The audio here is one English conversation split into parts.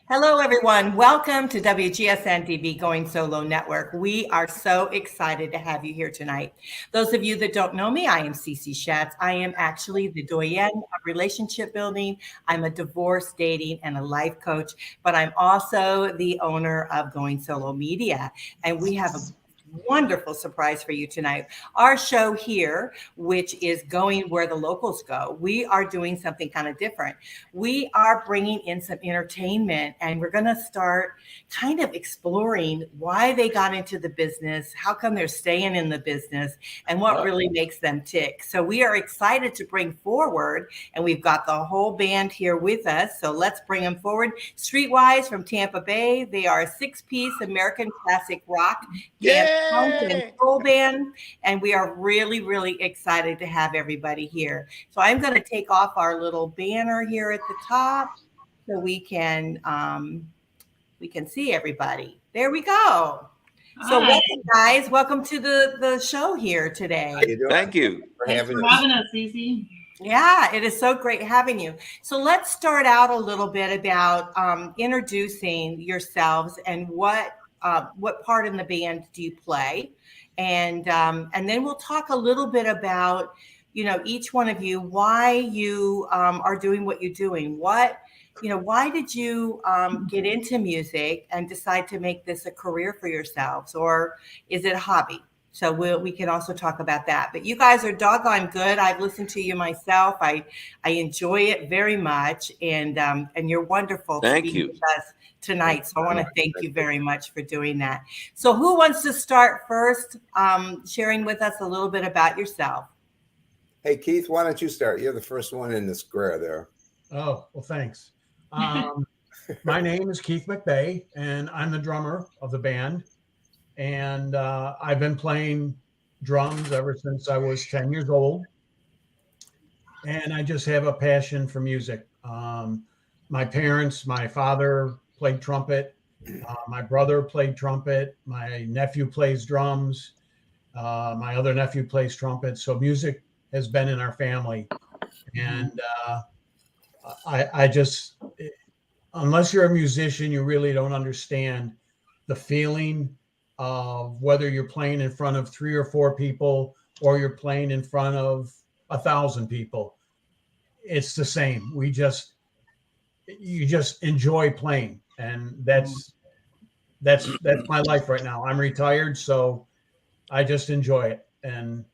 Hello, everyone. Welcome to WGSN-DB Going Solo Network. We are so excited to have you here tonight. Those of you that don't know me, I am Cece Shatz. I am actually the doyenne of relationship building. I'm a divorce, dating, and a life coach, but I'm also the owner of Going Solo Media. And we have a wonderful surprise for you tonight. Our show here, which is Going Where the Locals Go, we are doing something kind of different. We are bringing in some entertainment, and we're going to start kind of exploring why they got into the business, how come they're staying in the business, and what really makes them tick. So we are excited to bring forward, and we've got the whole band here with us. So let's bring them forward. Streetwise from Tampa Bay. They are a 6-piece American classic rock and soul band, and we are really, really excited to have everybody here. So I'm going to take off our little banner here at the top so we can see everybody. There we go. So welcome, guys. Welcome to the show here today. Thank you for having us, Cece. Yeah, it is so great having you. So let's start out a little bit about introducing yourselves and what part in the band do you play, and then we'll talk a little bit about, each one of you, why you are doing what you're doing. Why did you get into music and decide to make this a career for yourselves, or is it a hobby? So we can also talk about that. But you guys are doggone good. I've listened to you myself. I enjoy it very much, and you're wonderful to be with us tonight. So I want to thank you very much for doing that. So who wants to start first, sharing with us a little bit about yourself? Hey, Keith, why don't you start? You're the first one in the square there. Oh, well, thanks. My name is Keith McBay, and I'm the drummer of the band. And I've been playing drums ever since I was 10 years old. And I just have a passion for music. My father played trumpet. My brother played trumpet. My nephew plays drums. My other nephew plays trumpet. So music has been in our family. And I just, unless you're a musician, you really don't understand the feeling of whether you're playing in front of 3 or 4 people or you're playing in front of 1,000 people. It's the same. You just enjoy playing, and that's my life right now. I'm retired, so I just enjoy it. And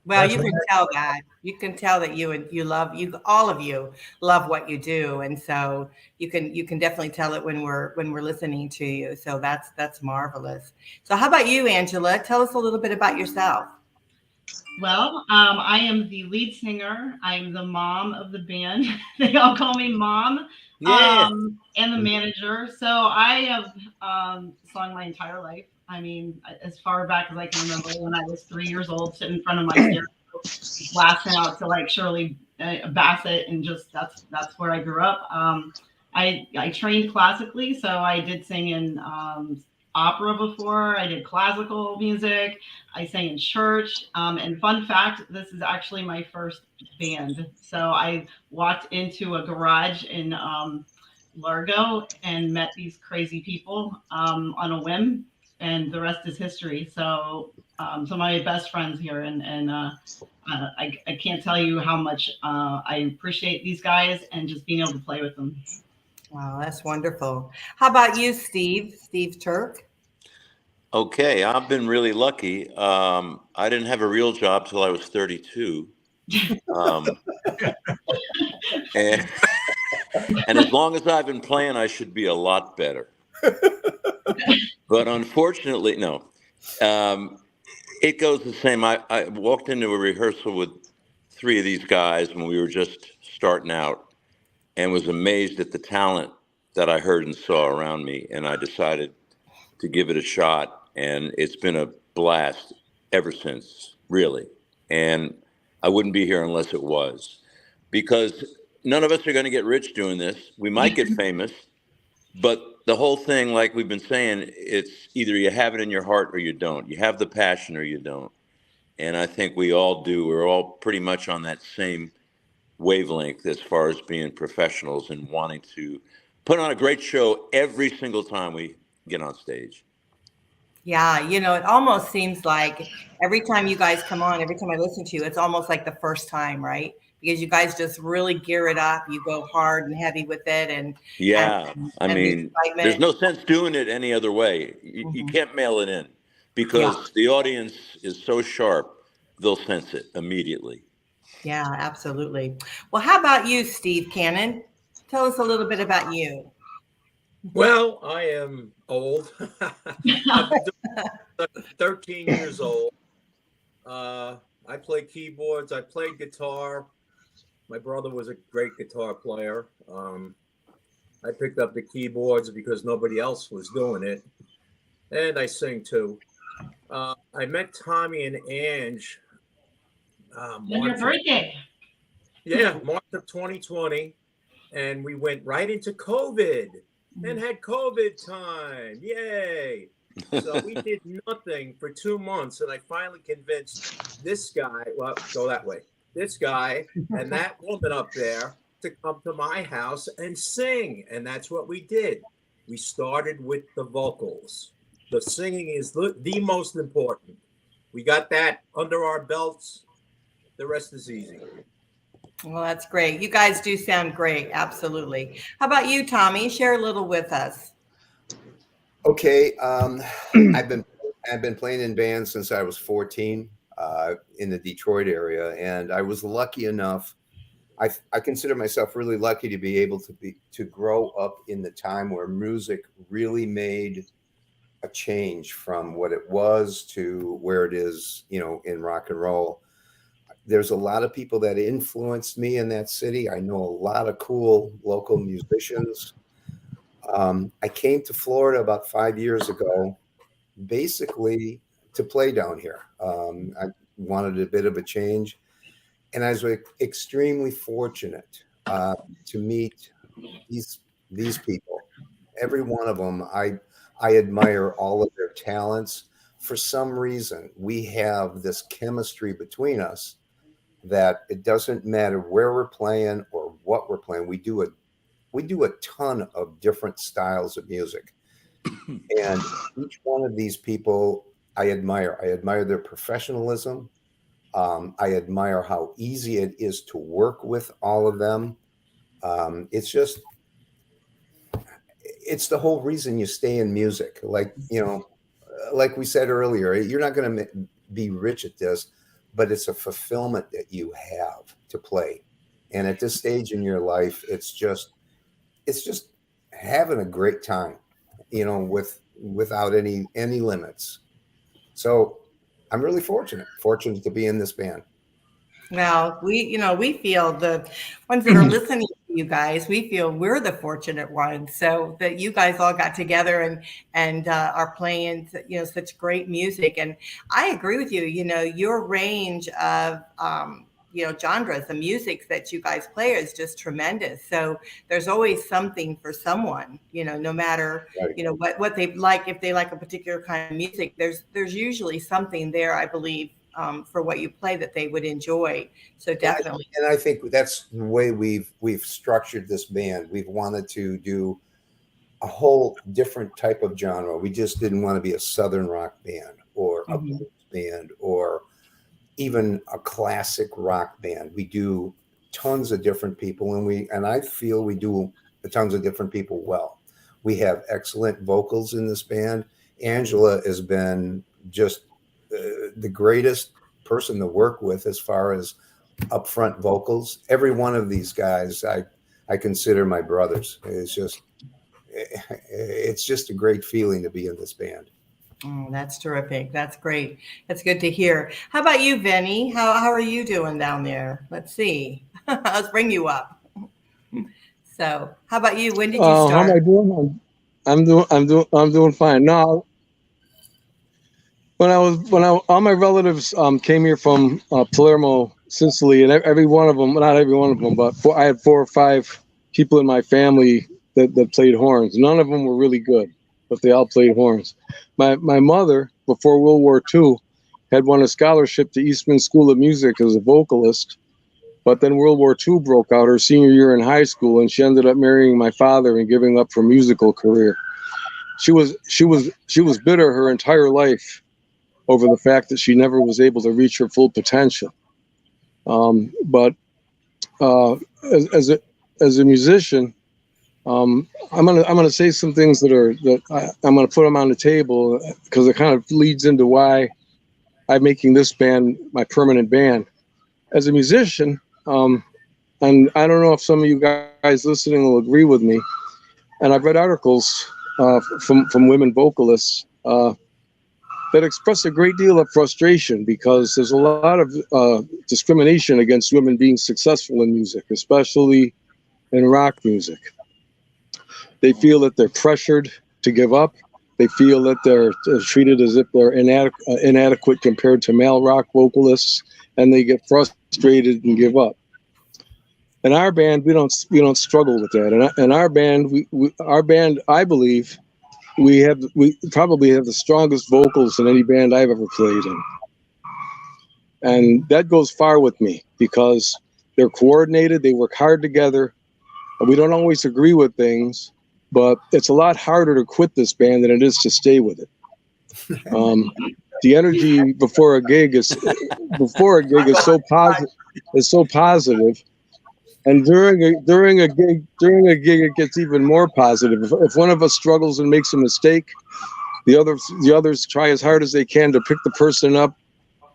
well, you can tell that. You can tell that all of you love what you do, and so you can definitely tell it when we're listening to you. So that's marvelous. So how about you, Angela? Tell us a little bit about yourself. Well, I am the lead singer. I'm the mom of the band. They all call me Mom. And the manager. So I have sung my entire life. I mean, as far back as I can remember, when I was 3 years old, sitting in front of my stereo, blasting out to like Shirley Bassett, and just that's where I grew up. I trained classically, so I did sing in opera before. I did classical music. I sang in church. And fun fact, this is actually my first band. So I walked into a garage in Largo and met these crazy people on a whim. And the rest is history. So, my best friends here, and I can't tell you how much I appreciate these guys and just being able to play with them. Wow, that's wonderful. How about you, Steve? Steve Turk? Okay, I've been really lucky. I didn't have a real job till I was 32. And as long as I've been playing, I should be a lot better. But unfortunately, no. It goes the same. I walked into a rehearsal with 3 of these guys when we were just starting out, and was amazed at the talent that I heard and saw around me. And I decided to give it a shot, and it's been a blast ever since, really. And I wouldn't be here unless it was, because none of us are going to get rich doing this. We might get famous, but the whole thing, like we've been saying, it's either you have it in your heart or you don't. You have the passion or you don't. And I think we all do. We're all pretty much on that same wavelength as far as being professionals and wanting to put on a great show every single time we get on stage. Yeah, it almost seems like every time you guys come on, every time I listen to you, it's almost like the first time, right? Because you guys just really gear it up. You go hard and heavy with it, and Yeah, I the mean, there's excitement. no sense doing it any other way. You can't mail it in because the audience is so sharp, they'll sense it immediately. Yeah, absolutely. Well, how about you, Steve Cannon? Tell us a little bit about you. Well, I am old. I've been 13 years old. I play keyboards. I played guitar. My brother was a great guitar player. I picked up the keyboards because nobody else was doing it. And I sing too. I met Tommy and Ange. On your birthday. Yeah, March of 2020. And we went right into COVID and had COVID time. Yay. So we did nothing for 2 months. And I finally convinced this guy, well, go that way, this guy and that woman up there to come to my house and sing. And that's what we did. We started with the vocals. The singing is the most important. We got that under our belts. The rest is easy. Well, that's great. You guys do sound great. Absolutely. How about you, Tommy? Share a little with us. Okay, I've been playing in bands since I was 14 in the Detroit area, and I was lucky enough. I consider myself really lucky to be able to grow up in the time where music really made a change from what it was to where it is, in rock and roll. There's a lot of people that influenced me in that city. I know a lot of cool local musicians. I came to Florida about 5 years ago, basically to play down here. I wanted a bit of a change, and I was extremely fortunate to meet these people. Every one of them, I admire all of their talents. For some reason, we have this chemistry between us that it doesn't matter where we're playing or what we're playing. We do a ton of different styles of music. And each one of these people I admire. I admire their professionalism. I admire how easy it is to work with all of them. It's the whole reason you stay in music. Like we said earlier, you're not going to be rich at this, but it's a fulfillment that you have to play. And at this stage in your life, it's just having a great time, without any limits. So I'm really fortunate to be in this band. Well, we feel the ones that are listening to you guys, we feel we're the fortunate ones. So that you guys all got together and are playing, such great music. And I agree with you. Your range of genres, the music that you guys play is just tremendous. So there's always something for someone, no matter, Right. what they like. If they like a particular kind of music, there's usually something there, I believe, for what you play that they would enjoy. So definitely. And I think that's the way we've structured this band. We've wanted to do a whole different type of genre. We just didn't want to be a Southern rock band or a blues band or even a classic rock band. We do tons of different people, and I feel we do tons of different people well. We have excellent vocals in this band. Angela has been just the greatest person to work with as far as upfront vocals. Every one of these guys I consider my brothers. It's just a great feeling to be in this band. Oh, that's terrific. That's great. That's good to hear. How about you, Vinny? How are you doing down there? Let's see. Let's bring you up. So, how about you? When did you start? How am I doing? I'm doing fine. Now, when all my relatives came here from Palermo, Sicily, and every one of them, not every one of them, but I had 4 or 5 people in my family that played horns. None of them were really good, but they all played horns. My mother, before World War II, had won a scholarship to Eastman School of Music as a vocalist, But then World War II broke out her senior year in high school, and she ended up marrying my father and giving up her musical career. She was bitter her entire life over the fact that she never was able to reach her full potential. But as a musician, I'm gonna say some things that I'm gonna put them on the table because it kind of leads into why I'm making this band my permanent band. As a musician, and I don't know if some of you guys listening will agree with me, and I've read articles from women vocalists that express a great deal of frustration because there's a lot of discrimination against women being successful in music, especially in rock music. They feel that they're pressured to give up. They feel that they're treated as if they're inadequate compared to male rock vocalists, and they get frustrated and give up. In our band, we don't struggle with that. In our band, I believe we probably have the strongest vocals in any band I've ever played in, and that goes far with me because they're coordinated. They work hard together. We don't always agree with things, but it's a lot harder to quit this band than it is to stay with it. The energy before a gig is so positive. And during a gig, it gets even more positive. If one of us struggles and makes a mistake, the others try as hard as they can to pick the person up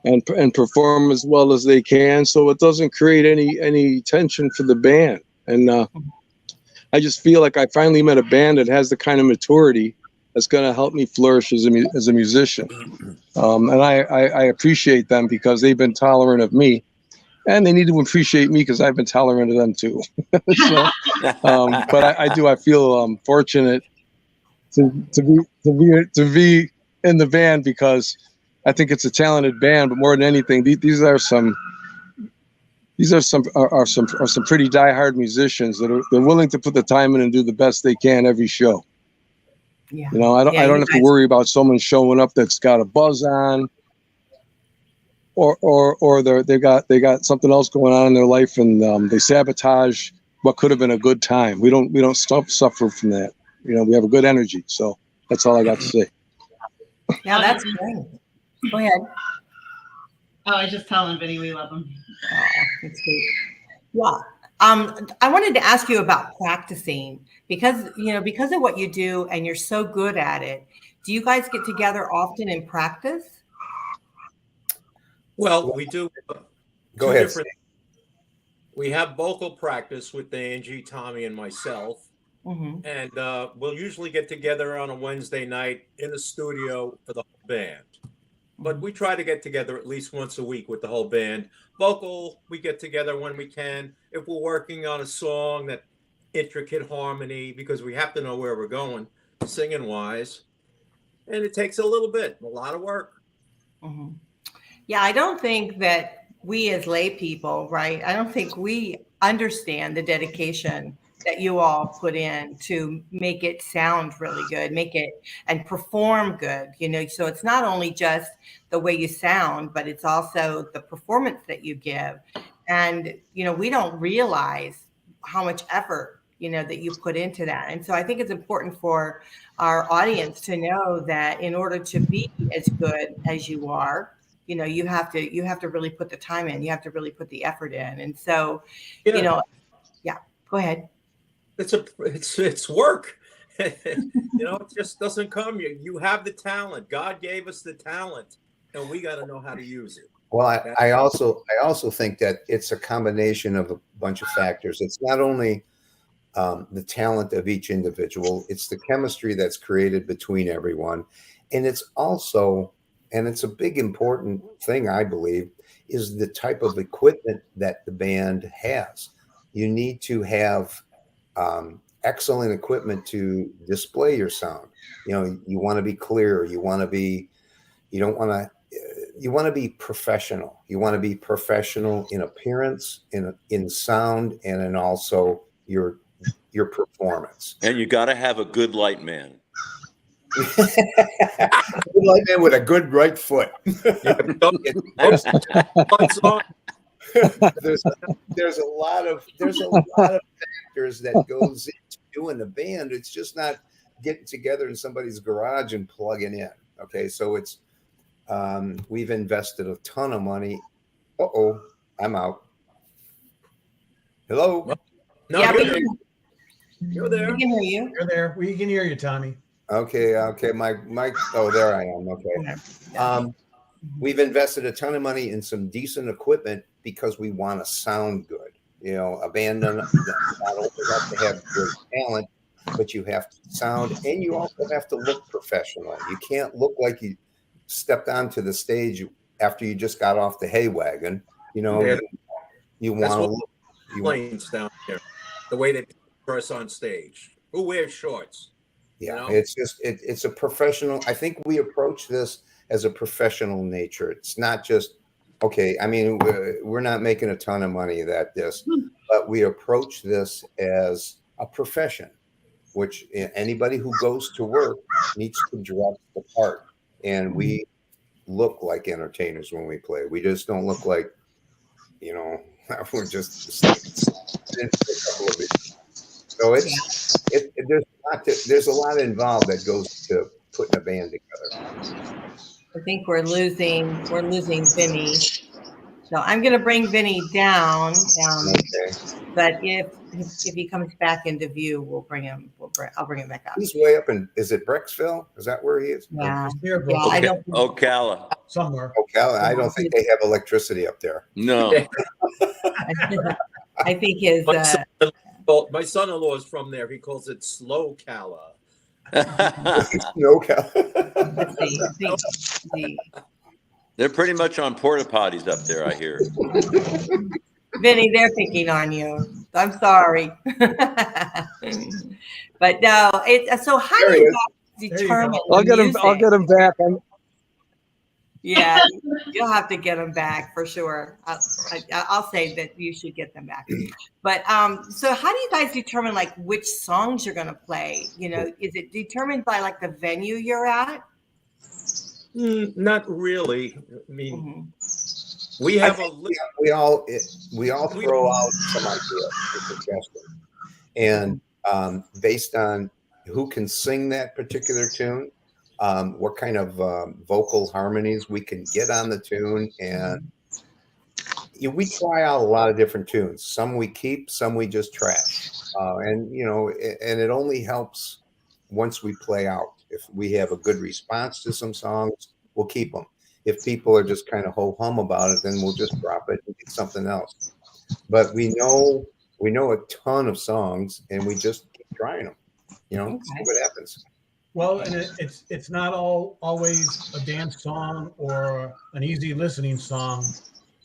and perform as well as they can. So it doesn't create any tension for the band. And I just feel like I finally met a band that has the kind of maturity that's going to help me flourish as a musician. And I appreciate them because they've been tolerant of me. And they need to appreciate me because I've been tolerant of them too. So, but I feel fortunate to be in the band because I think it's a talented band. But more than anything, these are some pretty diehard musicians that they're willing to put the time in and do the best they can every show. Yeah. You know, I don't have to worry about someone showing up that's got a buzz on. Or they got something else going on in their life and they sabotage what could have been a good time. We don't suffer from that. You know, we have a good energy. So that's all I got to say. Yeah, that's great. Go ahead. Oh, I was just telling Vinny we love him. Oh, that's great. Yeah. I wanted to ask you about practicing because of what you do and you're so good at it. Do you guys get together often and practice? Well, we do. Go ahead. We have vocal practice with Angie, Tommy, and myself. Mm-hmm. And we'll usually get together on a Wednesday night in the studio for the whole band. But we try to get together at least once a week with the whole band. Vocal, we get together when we can. If we're working on a song, that intricate harmony, because we have to know where we're going, singing wise. And it takes a little bit, a lot of work. Mm-hmm. Yeah, I don't think that we as lay people, right? I don't think we understand the dedication that you all put in to make it sound really good, make it and perform good, so it's not only just the way you sound, but it's also the performance that you give. And, we don't realize how much effort, that you put into that. And so I think it's important for our audience to know that in order to be as good as you are, you have to really put the time in. You have to really put the effort in. And so, yeah, go ahead. It's work. It just doesn't come. You have the talent. God gave us the talent, and we got to know how to use it. Well, I also think that it's a combination of a bunch of factors. It's not only the talent of each individual, it's the chemistry that's created between everyone, and it's also. And it's a big important thing, I believe, is the type of equipment that the band has. You need to have excellent equipment to display your sound. You want to be clear. You want to be professional. You want to be professional in appearance, in sound, and in also your performance. And you got to have a good light man. Like that with a good right foot. there's a lot of factors that goes into doing the band. It's just not getting together in somebody's garage and plugging in. Okay, so it's we've invested a ton of money. I'm out. Hello. No, Yeah, you're there. we can hear you. You're there. We can hear you, Tommy. Okay. My oh, there I am. Okay. We've invested a ton of money in some decent equipment because we want to sound good. You know, a band not only have to have great talent, but you have to sound, and you also have to look professional. You can't look like you stepped onto the stage after you just got off the hay wagon. You know, Yeah. you want to look. Planes down there, the way they dress on stage. Who wears shorts? Yeah, You know? it's just it's a professional. I think we approach this as a professional nature. It's not just okay. I mean, we're not making a ton of money at this, but we approach this as a profession, which anybody who goes to work needs to dress the part, and we look like entertainers when we play. We just don't look like, you know, we're just. So there's a lot involved that goes to putting a band together. I think we're losing Vinny. So I'm going to bring Vinny down. Okay. But if he comes back into view, I'll bring him back up. He's way up in, is it Brecksville? Is that where he is? Yeah. Here, Yeah, I don't. Ocala. somewhere. Ocala. I don't think they have electricity up there. No. I think his. My son-in-law is from there. He calls it Slow Cala. No, Ocala. Let's see. They're pretty much on porta potties up there, I hear. Vinny, they're picking on you. I'm sorry. But no, so how do you guys determine I'll the music? I'll get him back. Yeah, you'll have to get them back for sure. I'll say that you should get them back. But so how do you guys determine like which songs you're going to play? You know, is it determined by like the venue you're at? Not really. I mean, we have we all throw out some ideas for suggestions, and based on who can sing that particular tune, what kind of vocal harmonies we can get on the tune, and we try out a lot of different tunes. Some we keep, some we just trash, and you know, and it only helps once we play out. If we have a good response to some songs, we'll keep them. If people are just kind of ho-hum about it, then we'll just drop it and get something else. But we know a ton of songs, and we just keep trying them. You know, see what happens. Well, and it's not always a dance song or an easy listening song.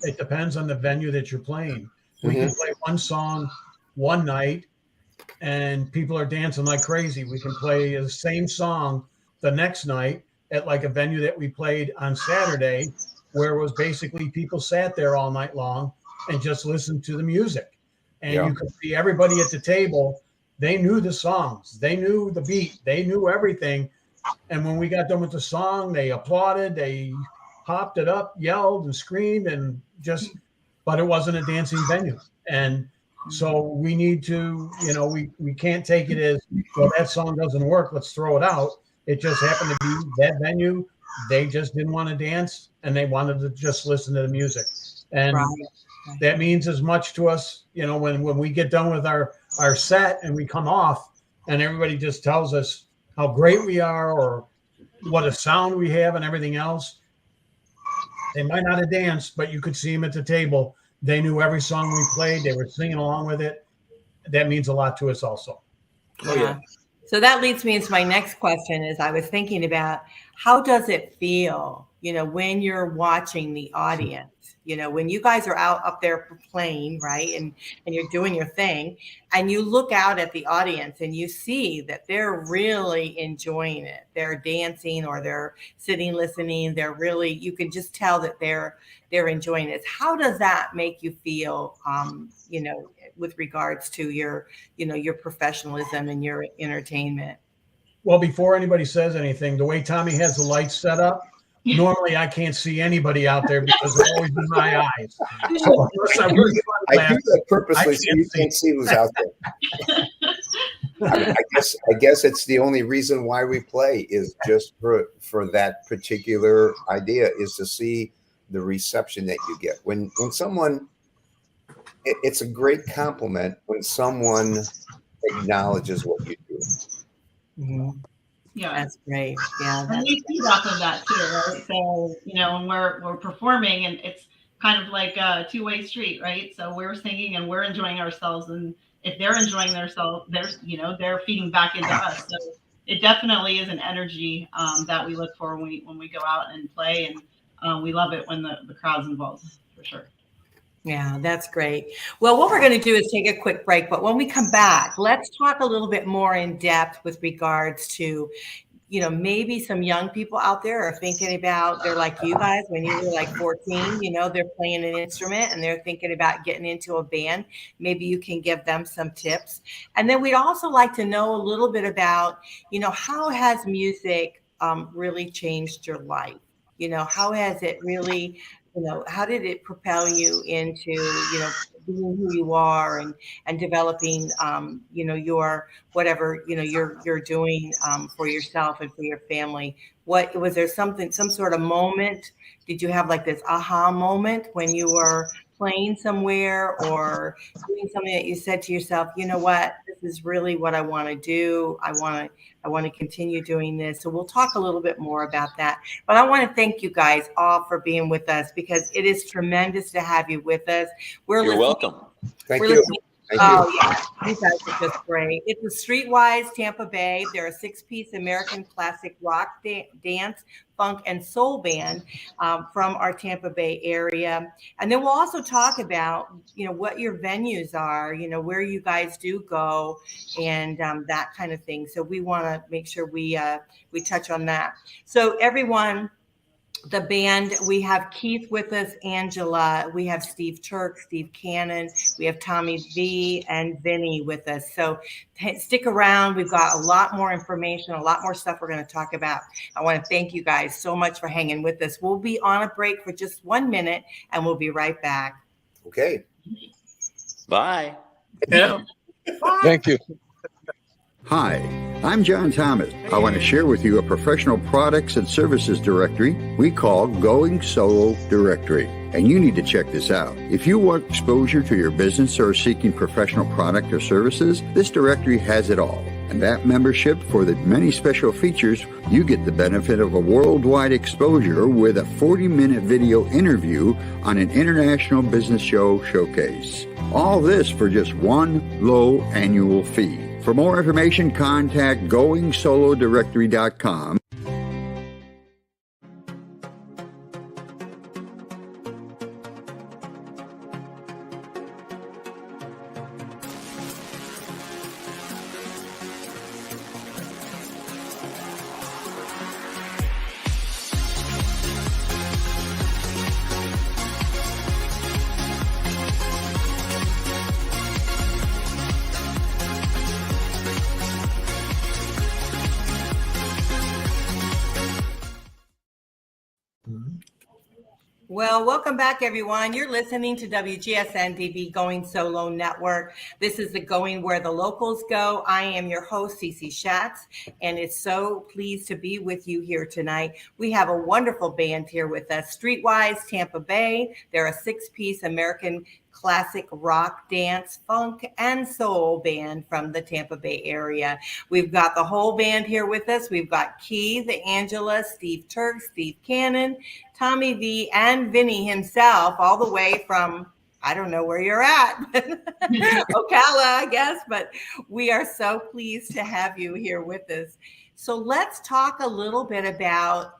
It depends on the venue that you're playing. We can play one song one night and people are dancing like crazy. We can play the same song the next night at like a venue that we played on Saturday, where it was basically people sat there all night long and just listened to the music. And you could see everybody at the table. They knew the songs, they knew the beat, they knew everything. And when we got done with the song, they applauded, they hopped it up, yelled and screamed, and just, but it wasn't a dancing venue. And so we need to, you know, we can't take it as, well, that song doesn't work, let's throw it out. It just happened to be that venue. They just didn't want to dance and they wanted to just listen to the music. And that means as much to us, you know, when we get done with our set and we come off and everybody just tells us how great we are or what a sound we have and everything else. They might not have danced, but you could see them at the table. They knew every song we played. They were singing along with it. That means a lot to us also. Oh, yeah. So that leads me into my next question is I was thinking about how does it feel, you know, when you're watching the audience, you know, when you guys are out up there playing, right, and you're doing your thing and you look out at the audience and you see that they're really enjoying it. They're dancing or they're sitting, listening. They're really, you can just tell that they're enjoying it. How does that make you feel, you know, with regards to your, you know, your professionalism and your entertainment? Well, before anybody says anything, the way Tommy has the lights set up, Normally, I can't see anybody out there because they're always in my eyes. So unless I wear I do sunglasses, that purposely so you see. can't see who's out there. I guess it's the only reason why we play is just for that particular idea, is to see the reception that you get when someone. It's a great compliment when someone acknowledges what you do. Mhm. Yeah. That's great. Yeah. And we feed off of that too, right? So, when we're performing, and it's kind of like a two-way street, right? So we're singing and we're enjoying ourselves, and if they're enjoying themselves, they're feeding back into us. So it definitely is an energy that we look for when we go out and play, and we love it when the crowd's involved, for sure. Yeah, that's great. Well, what we're going to do is take a quick break, but when we come back, let's talk a little bit more in depth with regards to, maybe some young people out there are thinking about, they're like you guys when you were like 14, they're playing an instrument and they're thinking about getting into a band. Maybe you can give them some tips. And then we'd also like to know a little bit about, how has music really changed your life? How has it really, how did it propel you into, being who you are and developing, your whatever, you're doing for yourself and for your family? What was there some sort of moment? Did you have like this aha moment when you were playing somewhere or doing something that you said to yourself, you know what, this is really what I want to do. I want to continue doing this. So we'll talk a little bit more about that. But I want to thank you guys all for being with us, because it is tremendous to have you with us. You're welcome. Thank you. Oh, yeah. You guys are just great. It's the Streetwise Tampa Bay. They're a 6-piece American classic rock, dance, funk, and soul band from our Tampa Bay area. And then we'll also talk about, what your venues are, where you guys do go and that kind of thing. So we want to make sure we touch on that. So everyone, the band, we have Keith with us, Angela, we have Steve Turk, Steve Cannon, we have Tommy V and Vinny with us. So stick around. We've got a lot more information, a lot more stuff we're going to talk about. I want to thank you guys so much for hanging with us. We'll be on a break for just 1 minute and we'll be right back. Okay. Bye. Yeah. Thank you. Hi, I'm John Thomas. I want to share with you a professional products and services directory we call Going Solo Directory. And you need to check this out. If you want exposure to your business or are seeking professional product or services, this directory has it all. And that membership, for the many special features, you get the benefit of a worldwide exposure with a 40-minute video interview on an international business show showcase. All this for just one low annual fee. For more information, contact GoingSoloDirectory.com. Well, welcome back, everyone. You're listening to WGSN-DB Going Solo Network. This is the Going Where the Locals Go. I am your host, Cece Shatz, and it's so pleased to be with you here tonight. We have a wonderful band here with us, Streetwise Tampa Bay. They're a 6-piece American classic rock, dance, funk, and soul band from the Tampa Bay area. We've got the whole band here with us. We've got Keith, Angela, Steve Turk, Steve Cannon, Tommy V, and Vinny himself, all the way from, I don't know where you're at, Ocala, I guess, but we are so pleased to have you here with us. So let's talk a little bit about,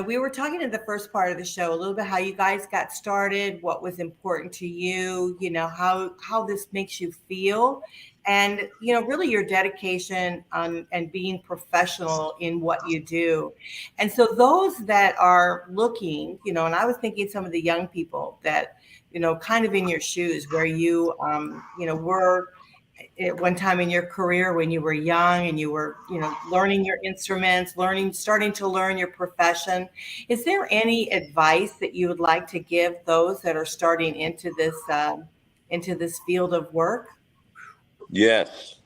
we were talking in the first part of the show, a little bit how you guys got started, what was important to you, how this makes you feel, and, really your dedication and being professional in what you do. And so those that are looking, and I was thinking some of the young people that, kind of in your shoes where you, were at one time in your career when you were young and you were, learning your instruments, starting to learn your profession. Is there any advice that you would like to give those that are starting into this field of work? Yes.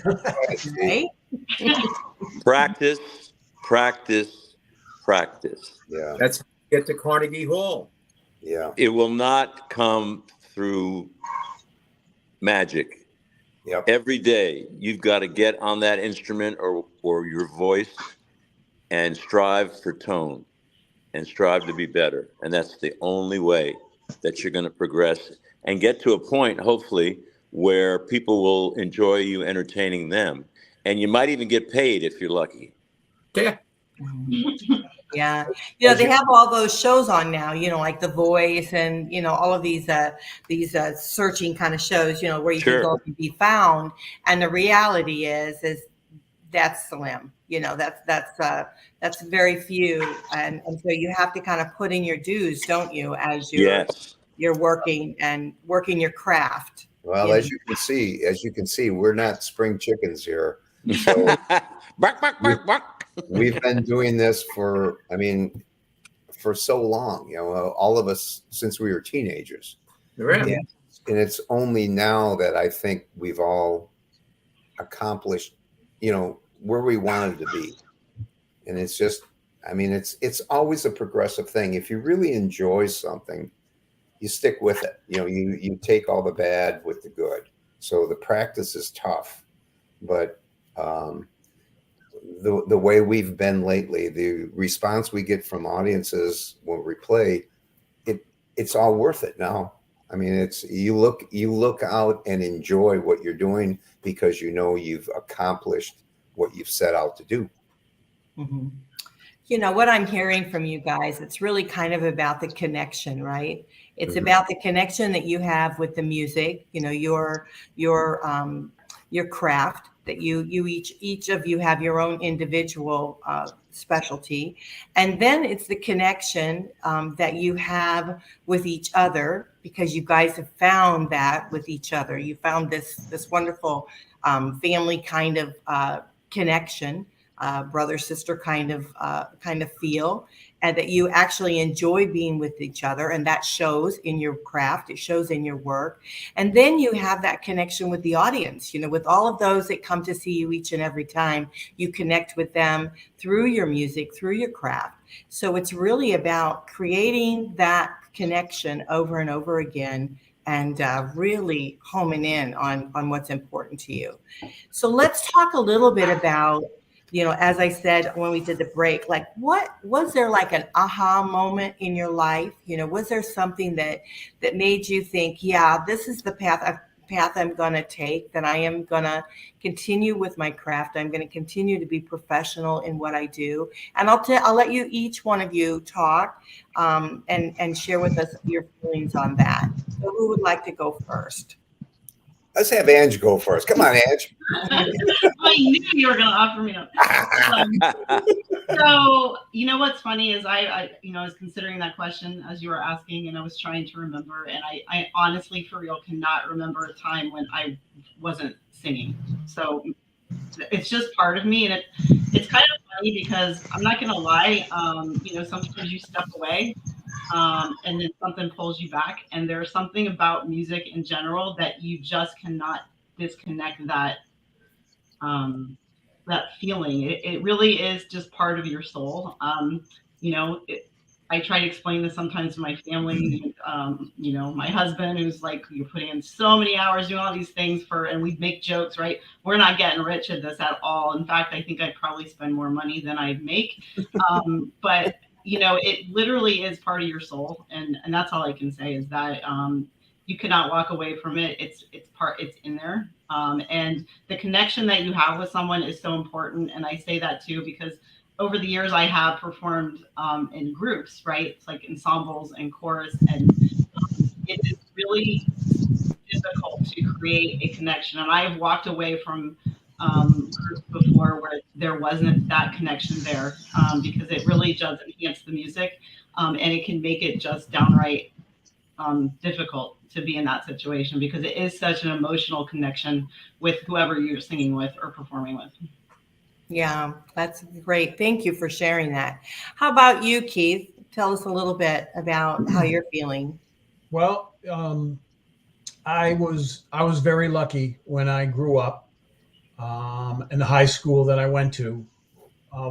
Right? Practice, practice, practice. Yeah. That's how you get to Carnegie Hall. Yeah. It will not come through magic. Yep. Every day you've got to get on that instrument or your voice and strive for tone and strive to be better. And that's the only way that you're going to progress and get to a point, hopefully, where people will enjoy you entertaining them. And you might even get paid if you're lucky. Yeah. Yeah. They have all those shows on now, like The Voice and, all of these searching kind of shows, where you can go and be found. And the reality is that's slim, that's very few. And so you have to kind of put in your dues, don't you, as you're working your craft. Well, as you can see, we're not spring chickens here. So we've been doing this for so long, all of us since we were teenagers. Right. And it's only now that I think we've all accomplished, where we wanted to be. And it's just, it's always a progressive thing. If you really enjoy something, you stick with it. You take all the bad with the good. So the practice is tough, but the way we've been lately, the response we get from audiences when we play, it's all worth it now. It's you look out and enjoy what you're doing because you've accomplished what you've set out to do. Mm-hmm. What I'm hearing from you guys, it's really kind of about the connection, right? It's about the connection that you have with the music, your craft, that you each of you have your own individual specialty. And then it's the connection that you have with each other, because you guys have found that with each other. You found this wonderful family kind of connection, brother sister kind of feel, and that you actually enjoy being with each other, and that shows in your craft, it shows in your work. And then you have that connection with the audience, with all of those that come to see you each and every time. You connect with them through your music, through your craft. So it's really about creating that connection over and over again, and really homing in on what's important to you. So let's talk a little bit about, as I said when we did the break, like what was there, like an aha moment in your life? Was there something that made you think, yeah, this is the path I'm going to take, that I am going to continue with my craft. I'm going to continue to be professional in what I do. And I'll let you, each one of you, talk and share with us your feelings on that. So who would like to go first? Let's have Ange go first. Come on, Ange. I knew you were going to offer me up. So, what's funny is I was considering that question as you were asking, and I was trying to remember, and I honestly, for real, cannot remember a time when I wasn't singing. So it's just part of me, and it's kind of funny because I'm not going to lie. Sometimes you step away, and then something pulls you back, and there's something about music in general that you just cannot disconnect that feeling. It really is just part of your soul. I try to explain this sometimes to my family, my husband, who's like, you're putting in so many hours doing all these things and we make jokes, right? We're not getting rich at this at all. In fact, I think I'd probably spend more money than I'd make. But it literally is part of your soul. And that's all I can say is that you cannot walk away from it. It's in there. And the connection that you have with someone is so important. And I say that too, because over the years I have performed in groups, right? It's like ensembles and chorus, and it is really difficult to create a connection. And I've walked away from groups before where there wasn't that connection there, because it really does enhance the music, and it can make it just downright difficult to be in that situation, because it is such an emotional connection with whoever you're singing with or performing with. Yeah, that's great. Thank you for sharing that. How about you, Keith? Tell us a little bit about how you're feeling. Well, I was very lucky when I grew up. In the high school that I went to,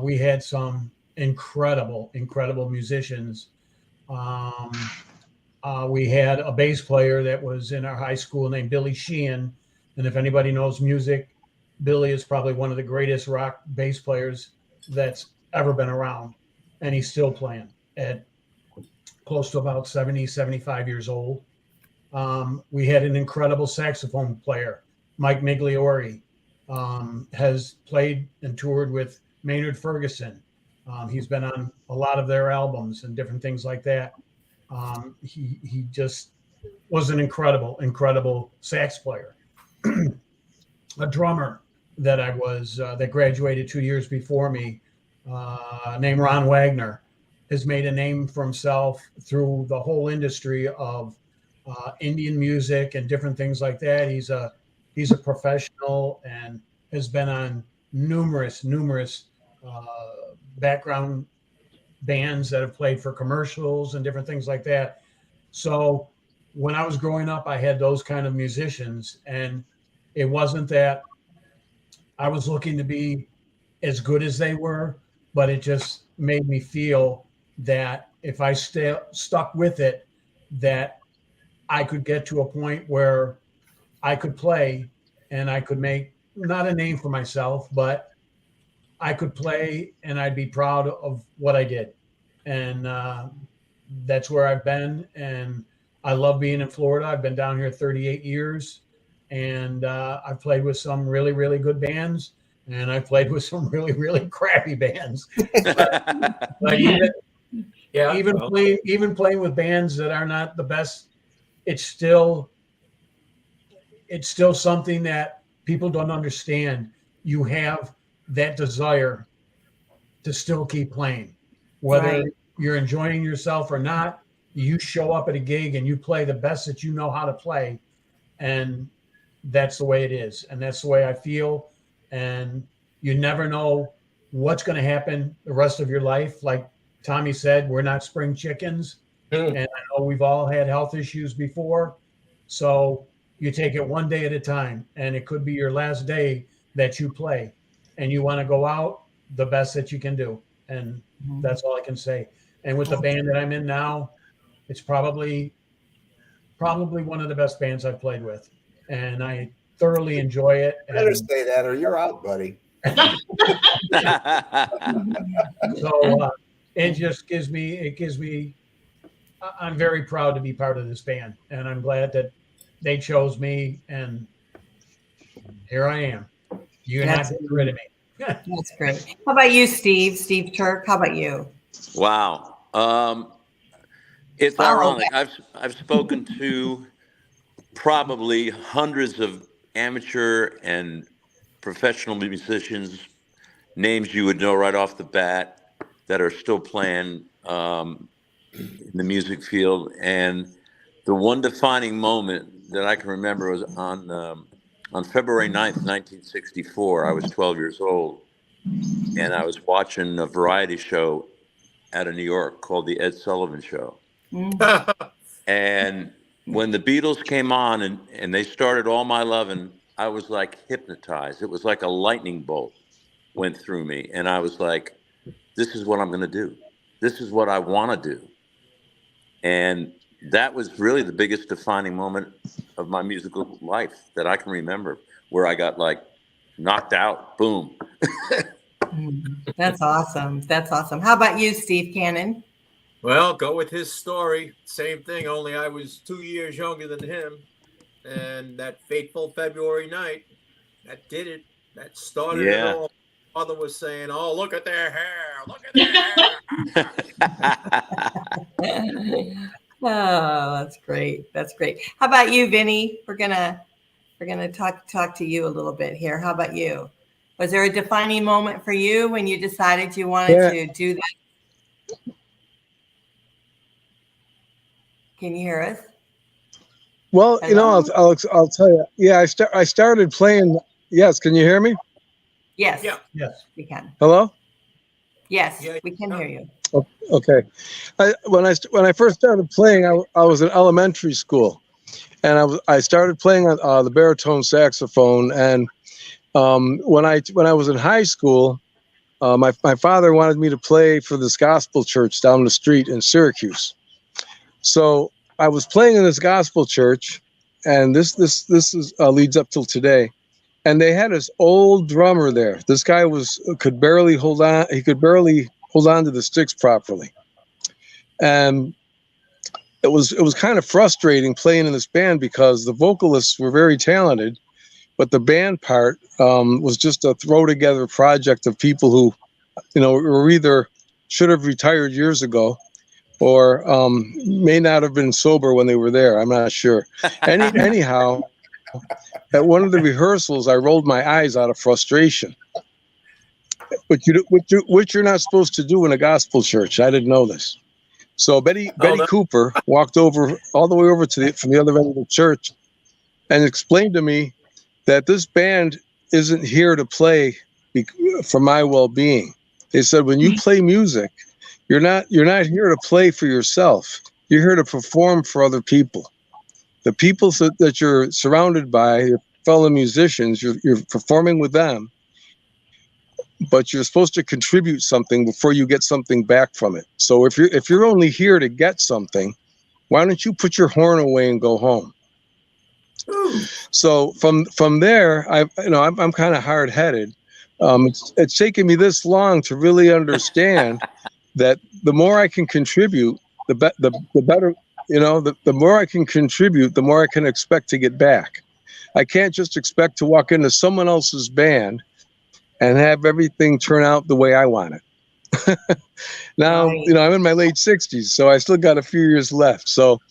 we had some incredible musicians. We had a bass player that was in our high school named Billy Sheehan, and if anybody knows music, Billy is probably one of the greatest rock bass players that's ever been around, and he's still playing at close to about 70, 75 years old. We had an incredible saxophone player, Mike Migliore, has played and toured with Maynard Ferguson. He's been on a lot of their albums and different things like that. He just was an incredible sax player. A drummer that I was that graduated 2 years before me, named Ron Wagner, has made a name for himself through the whole industry of Indian music and different things like that. He's a professional and has been on numerous background bands that have played for commercials and different things like that. So when I was growing up, I had those kind of musicians, and it wasn't that I was looking to be as good as they were, but it just made me feel that if I stuck with it, that I could get to a point where I could play and I could make not a name for myself, but I could play and I'd be proud of what I did. And that's where I've been. And I love being in Florida. I've been down here 38 years, and I've played with some really good bands, and I've played with some really crappy bands. But even playing with bands that are not the best, it's still something that people don't understand. You have that desire to still keep playing, whether you're enjoying yourself or not. You show up at a gig and you play the best that you know how to play, and that's the way it is, and that's the way I feel. And you never know what's going to happen the rest of your life. Like Tommy said, we're not spring chickens. And I know we've all had health issues before. So you take it one day at a time, and it could be your last day that you play, and you want to go out the best that you can do. And that's all I can say. And with the band that I'm in now, it's probably one of the best bands I've played with, and I thoroughly enjoy it. Better say that or you're out, buddy. So it just gives me, I'm very proud to be part of this band, and I'm glad that they chose me, and here I am. You're not getting rid of me. That's great. How about you, Steve Turk? How about you? Wow. It's ironic. I've spoken to probably hundreds of amateur and professional musicians, names you would know right off the bat, that are still playing in the music field. And the one defining moment that I can remember was on February 9th, 1964. I was 12 years old, and I was watching a variety show out of New York called The Ed Sullivan Show. And when the Beatles came on and they started All My Lovin', I was like hypnotized. It was like a lightning bolt went through me. And I was like, this is what I'm going to do. This is what I want to do. And that was really the biggest defining moment of my musical life that I can remember, where I got like knocked out. Boom. That's awesome. That's awesome. How about you, Steve Cannon? Well, go with his story. Same thing, only I was 2 years younger than him. And that fateful February night, that did it. That started it all. Father was saying, oh, look at their hair. Look at their hair. Oh, that's great. That's great. How about you, Vinny? We're gonna talk to you a little bit here. How about you? Was there a defining moment for you when you decided you wanted to do that? Can you hear us? Well, Hello? I'll tell you. Yeah, I started playing. Yes, can you hear me? Yes, Yeah. Yes. we can. Hello? Yes, Yeah, we can hear you. Okay. When I first started playing, I was in elementary school, and I started playing on the baritone saxophone. And when I was in high school, my father wanted me to play for this gospel church down the street in Syracuse. So I was playing in this gospel church, and this leads up till today. And they had this old drummer there. This guy could barely hold on. He could barely hold on to the sticks properly. And it was kind of frustrating playing in this band because the vocalists were very talented, but the band part was just a throw together project of people who, were either should have retired years ago or may not have been sober when they were there. I'm not sure. Anyhow, at one of the rehearsals, I rolled my eyes out of frustration, which you're not supposed to do in a gospel church. I didn't know this. So Betty Cooper walked over all the way over from the other end of the church and explained to me that this band isn't here to play for my well-being. They said, when you play music, you're not here to play for yourself. You're here to perform for other people. The people that you're surrounded by, your fellow musicians, you're performing with them, but you're supposed to contribute something before you get something back from it. So if you're only here to get something, why don't you put your horn away and go home? So from there, I'm kind of hard-headed. It's taken me this long to really understand that the more I can contribute, the better. The more I can contribute, the more I can expect to get back. I can't just expect to walk into someone else's band and have everything turn out the way I want it. Now, Right. I'm in my late 60s, so I still got a few years left. So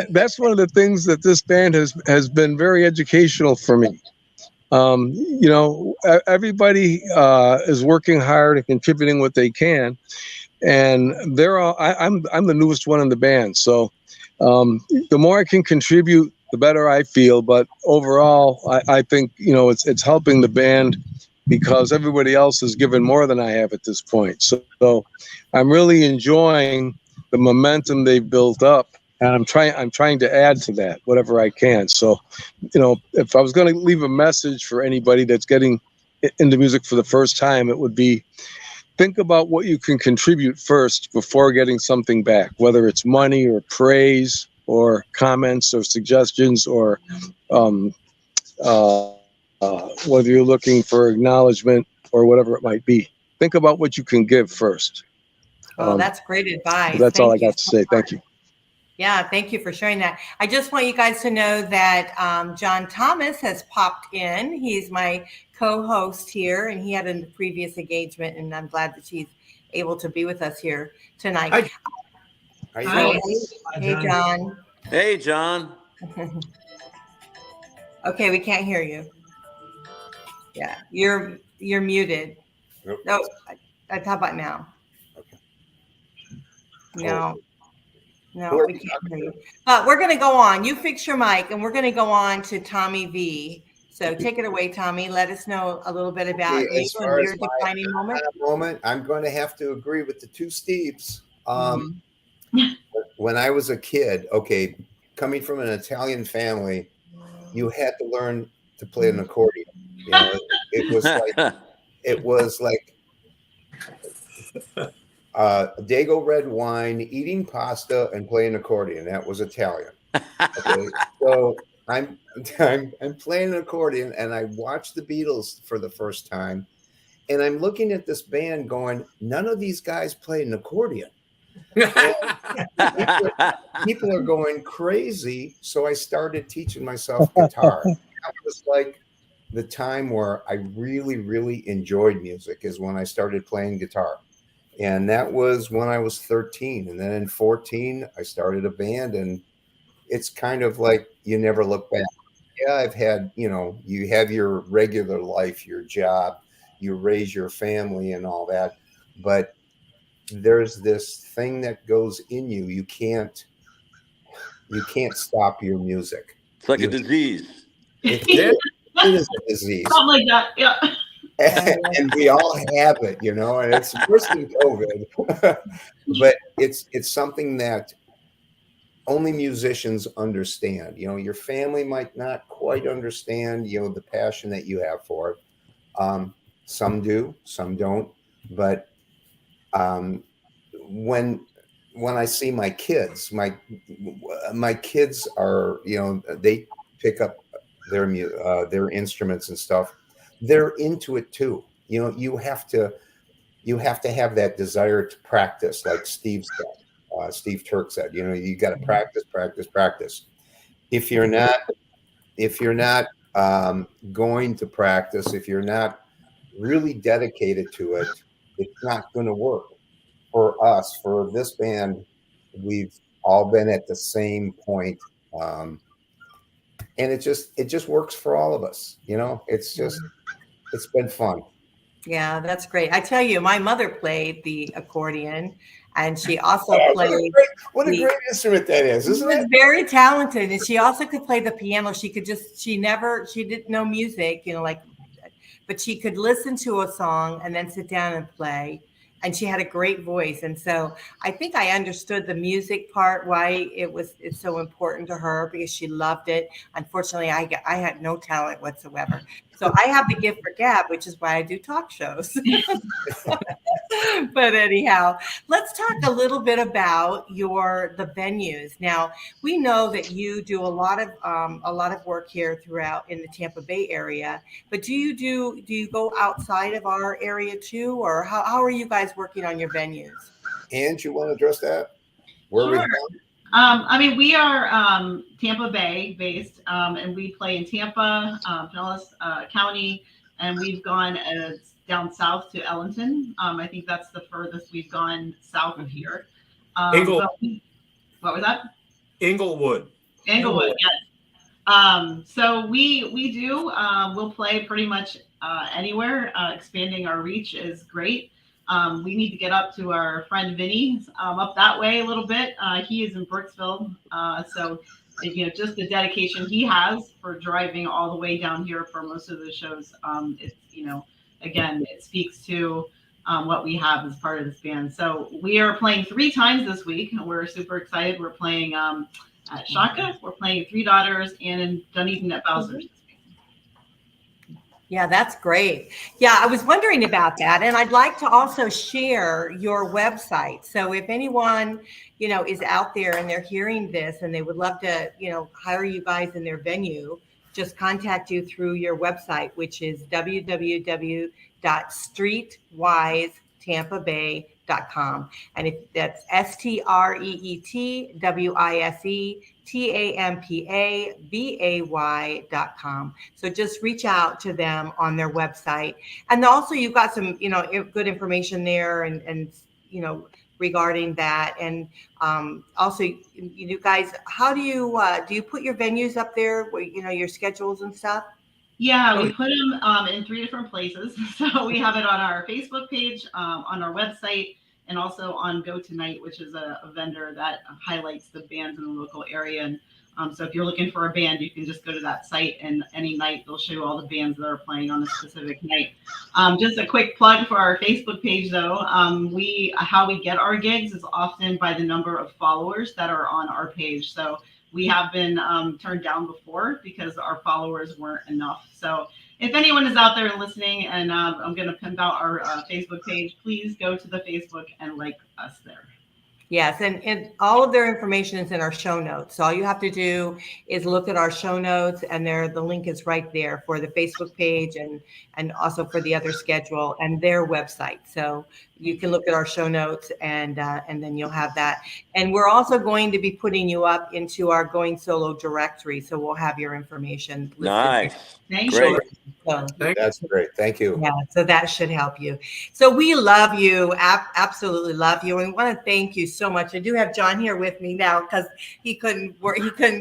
that's one of the things that this band has been very educational for me. Everybody is working hard and contributing what they can, and I'm the newest one in the band. So the more I can contribute, the better I feel. But overall, I think it's helping the band because everybody else has given more than I have at this point. So I'm really enjoying the momentum they've built up, and I'm trying to add to that whatever I can. So, if I was going to leave a message for anybody that's getting into music for the first time, it would be, think about what you can contribute first before getting something back, whether it's money or praise or comments or suggestions or whether you're looking for acknowledgement or whatever it might be. Think about what you can give first. Well, that's great advice. That's all I Thank you got to so say. much. Thank you. Yeah, thank you for sharing that. I just want you guys to know that John Thomas has popped in. He's my co-host here, and he had a previous engagement, and I'm glad that he's able to be with us here tonight. Hi. How you Hi. doing? Hey, John. Hey, John. Okay, we can't hear you. Yeah, you're muted. Nope. No, how about now? Okay. No, no, Who are we we can't hear you. But we're going to go on. You fix your mic, and we're going to go on to Tommy V. So take it away, Tommy. Let us know a little bit about Okay, you as and far your as my defining moment. I'm going to have to agree with the two Steves. Mhm. When I was a kid, coming from an Italian family, you had to learn to play an accordion. It was like Dago red wine, eating pasta, and playing accordion. That was Italian. Okay, so I'm playing an accordion, and I watched the Beatles for the first time, and I'm looking at this band, going, none of these guys play an accordion. People are going crazy, so I started teaching myself guitar. That was like the time where I really, really enjoyed music, is when I started playing guitar. And that was when I was 13. And then in 14, I started a band, and it's kind of like you never look back. Yeah, I've had, you have your regular life, your job, you raise your family and all that. But there's this thing that goes in you. You can't you can't stop your music. It's like a disease. It is a disease. Something like that. Yeah. And we all have it, you know, and it's worse than COVID. But it's something that only musicians understand. You know, your family might not quite understand, you know, the passion that you have for it. Some do, some don't. But when I see my kids, my kids are, you know, they pick up their instruments and stuff. They're into it too. You know, you have to have that desire to practice, like Steve Turk said. You know, you got to practice. If you're not going to practice, if you're not really dedicated to it, it's not going to work. For us, for this band, we've all been at the same point, and it just works for all of us. You know, it's been fun. Yeah, that's great. I tell you, my mother played the accordion, and she also played. What a great instrument that is, isn't it? She was very talented, and she also could play the piano. She didn't know music, you know, like, but she could listen to a song and then sit down and play. And she had a great voice. And so I think I understood the music part, why it's so important to her, because she loved it. Unfortunately, I had no talent whatsoever. So I have the gift for gab, which is why I do talk shows. But anyhow, let's talk a little bit about the venues. Now, we know that you do a lot of work here throughout in the Tampa Bay area, but do you go outside of our area too, or how are you guys working on your venues? And you want to address that? Where Sure. are we going? I mean, we are Tampa Bay based, and we play in Tampa, Pinellas County, and we've gone down south to Ellington. I think that's the furthest we've gone south of here. Inglewood. What was that? Inglewood, yes. So we do. We'll play pretty much anywhere. Expanding our reach is great. We need to get up to our friend Vinny up that way a little bit. He is in Brooksville. So, you know, just the dedication he has for driving all the way down here for most of the shows. It's, you know, again, it speaks to what we have as part of this band. So we are playing 3 times this week. We're super excited. We're playing at Shaka. We're playing at Three Daughters and in Dunedin at Bowser's. Yeah, that's great. Yeah, I was wondering about that. And I'd like to also share your website. So if anyone, you know, is out there and they're hearing this and they would love to, you know, hire you guys in their venue, just contact you through your website, which is www.streetwisetampabay.com. And if that's streetwiseTampabay.com. So just reach out to them on their website. And also you've got some, you know, good information there and you know, regarding that. And also you guys, how do you put your venues up there where, you know, your schedules and stuff? Yeah, we put them in 3 different places. So we have it on our Facebook page, on our website, and also on Go Tonight, which is a vendor that highlights the bands in the local area. And so if you're looking for a band, you can just go to that site, and any night they'll show you all the bands that are playing on a specific night. Just a quick plug for our Facebook page, though. How we get our gigs is often by the number of followers that are on our page. So we have been turned down before because our followers weren't enough. So if anyone is out there listening, and I'm going to pimp out our Facebook page, please go to the Facebook and like us there. Yes, and all of their information is in our show notes. So all you have to do is look at our show notes, and the link is right there for the Facebook page and also for the other schedule and their website. So you can look at our show notes and then you'll have that. And we're also going to be putting you up into our Going Solo directory. So we'll have your information listed. Nice. Thank Great. you. So, That's great. Thank you. yeah, so that should help you. So we love you, absolutely love you, and we want to thank you so much. I do have John here with me now because he couldn't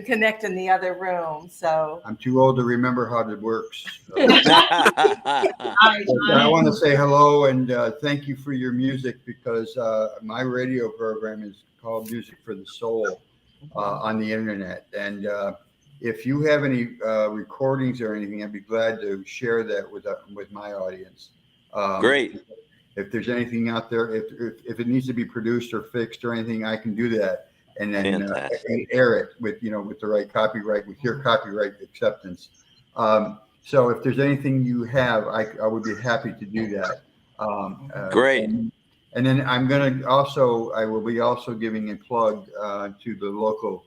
connect in the other room. So I'm too old to remember how it works. Hi, I John. want to say hello and thank you for your music, because my radio program is called Music for the Soul. on the internet. And if you have any recordings or anything, I'd be glad to share that with my audience. Great. If there's anything out there, if it needs to be produced or fixed or anything, I can do that, and then and air it with with the right copyright, with your copyright acceptance. So if there's anything you have, I would be happy to do that. Great. And then I will be also giving a plug to the local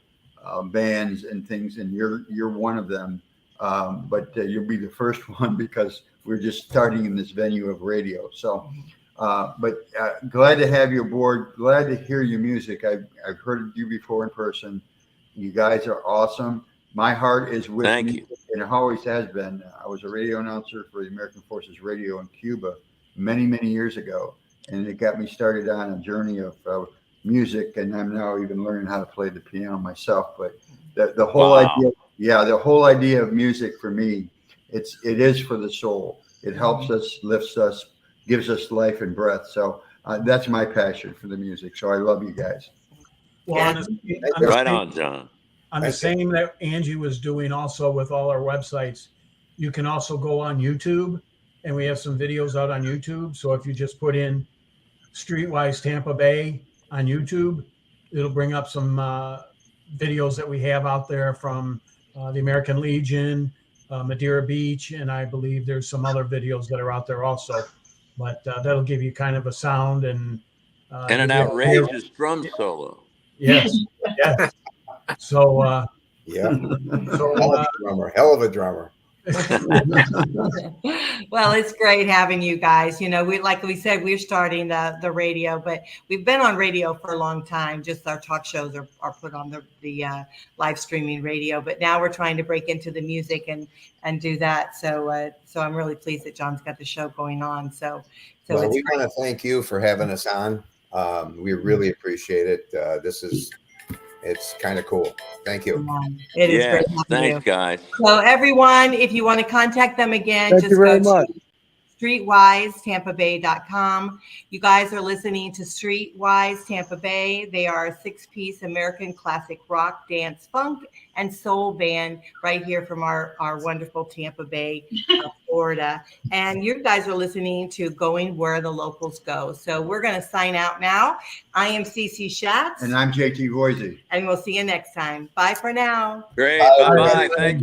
bands and things, and you're one of them. But you'll be the first one because we're just starting in this venue of radio. So, but glad to have you aboard. Glad to hear your music. I've heard you before in person. You guys are awesome. My heart is with you, and it always has been. I was a radio announcer for the American Forces Radio in Cuba many, many years ago, and it got me started on a journey of music, and I'm now even learning how to play the piano myself. But the whole idea, the whole idea of music for me, it is for the soul. It helps us, lifts us, gives us life and breath. So that's my passion for the music. So I love you guys. Well, right on, John. On the same that Angie was doing also with all our websites, you can also go on YouTube, and we have some videos out on YouTube. So if you just put in Streetwise Tampa Bay on YouTube, it'll bring up some videos that we have out there from the American Legion, Madeira Beach, and I believe there's some other videos that are out there also. But that'll give you kind of a sound and an outrageous drum solo. Yes, yes. So hell of a drummer. Well, it's great having you guys. Like we said, we're starting the radio, but we've been on radio for a long time. Just our talk shows are put on the live streaming radio, but now we're trying to break into the music and do that. So I'm really pleased that John's got the show going on. So we want to thank you for having us on. We really appreciate it. It's kind of cool. Thank you. It is great. Thanks, guys. So everyone, if you want to contact them again, Thank you very much. streetwisetampabay.com. You guys are listening to Streetwise Tampa Bay. They are a 6-piece American classic rock, dance, funk, and soul band right here from our wonderful Tampa Bay, Florida. And you guys are listening to Going Where the Locals Go. So we're going to sign out now. I am Cece Shatz. And I'm JT Voisey. And we'll see you next time. Bye for now. Great. Bye-bye. Thank you.